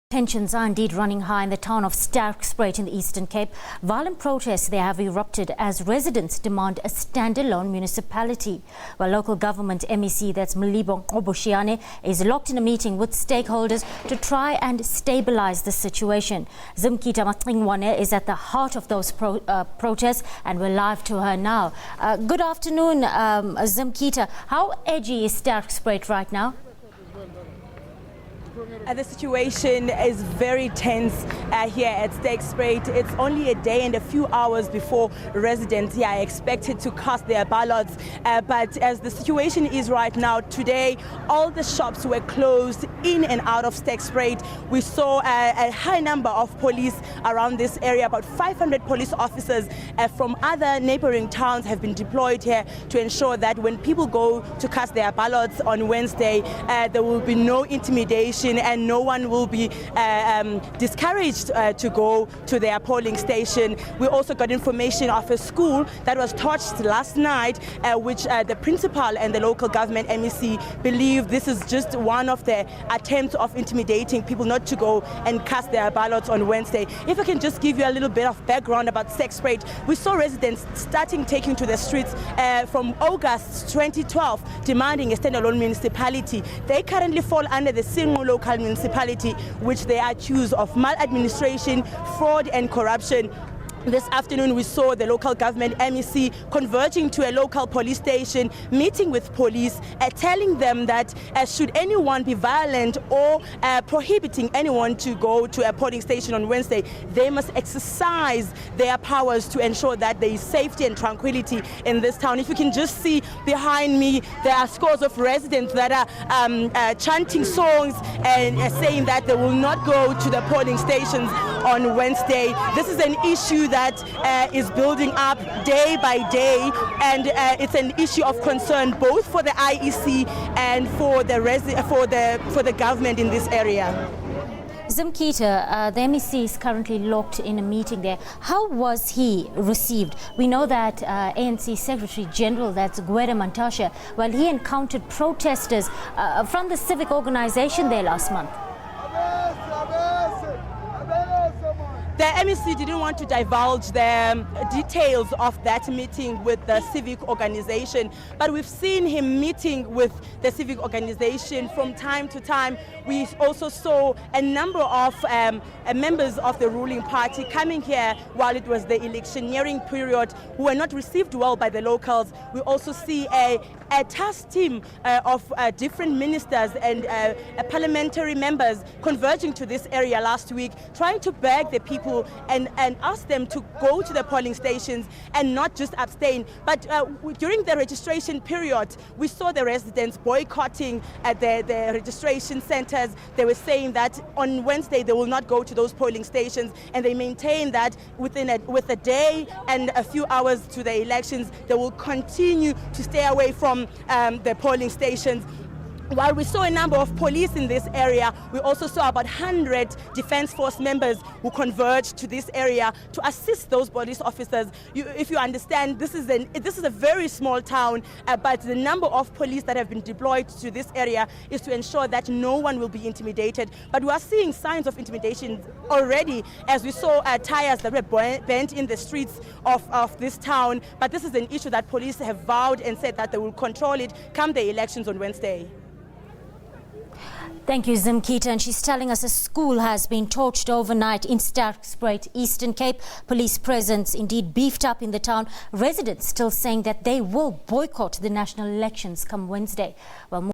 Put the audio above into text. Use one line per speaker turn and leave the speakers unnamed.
Tensions are indeed running high in the town of Sterkspruit in the Eastern Cape. Violent protests there have erupted as residents demand a standalone municipality. Well, local government MEC, that's Mlibo Qhoboshiyane, is locked in a meeting with stakeholders to try and stabilise the situation. Zimkitha Macingwane is at the heart of those protests, and we're live to her now. Good afternoon, Zimkitha. How edgy is Sterkspruit right now?
The situation is very tense here at Sterkspruit. It's only a day and a few hours before residents here are expected to cast their ballots. But as the situation is right now, today, all the shops were closed in and out of Sterkspruit. We saw a high number of police around this area. About 500 police officers from other neighboring towns have been deployed here to ensure that when people go to cast their ballots on Wednesday, there will be no intimidation and no one will be discouraged to go to their polling station. We also got information of a school that was torched last night, which the principal and the local government MEC believe this is just one of the attempts of intimidating people not to go and cast their ballots on Wednesday. If I can just give you a little bit of background about Sterkspruit, we saw residents taking to the streets from August 2012 demanding a standalone municipality. They currently fall under the Senqu local municipality, which they are accused of maladministration, fraud and corruption. This afternoon we saw the local government MEC converging to a local police station, meeting with police, telling them that should anyone be violent or prohibiting anyone to go to a polling station on Wednesday, they must exercise their powers to ensure that there is safety and tranquility in this town. If you can just see behind me, there are scores of residents that are chanting songs and saying that they will not go to the polling stations on Wednesday. This is an issue that is building up day by day, and it's an issue of concern both for the IEC and for the government in this area.
Zimkitha, the MEC is currently locked in a meeting there. How was he received? We know that ANC Secretary General, that's Natasha, well, he encountered protesters from the civic organization there last month.
The MEC didn't want to divulge the details of that meeting with the civic organization, but we've seen him meeting with the civic organization from time to time. We also saw a number of members of the ruling party coming here while it was the electioneering period, who were not received well by the locals. We also see a task team of different ministers and parliamentary members converging to this area last week, trying to beg the people and ask them to go to the polling stations and not just abstain. But during the registration period, we saw the residents boycotting at the registration centers. They were saying that on Wednesday they will not go to those polling stations, and they maintain that with a day and a few hours to the elections, they will continue to stay away from the polling stations. While we saw a number of police in this area, we also saw about 100 Defence Force members who converged to this area to assist those police officers. If you understand, this is a very small town, but the number of police that have been deployed to this area is to ensure that no one will be intimidated. But we are seeing signs of intimidation already, as we saw tires that were burnt in the streets of this town. But this is an issue that police have vowed and said that they will control it come the elections on Wednesday.
Thank you, Zimkitha. And she's telling us a school has been torched overnight in Sterkspruit, Eastern Cape. Police presence indeed beefed up in the town. Residents still saying that they will boycott the national elections come Wednesday. Well,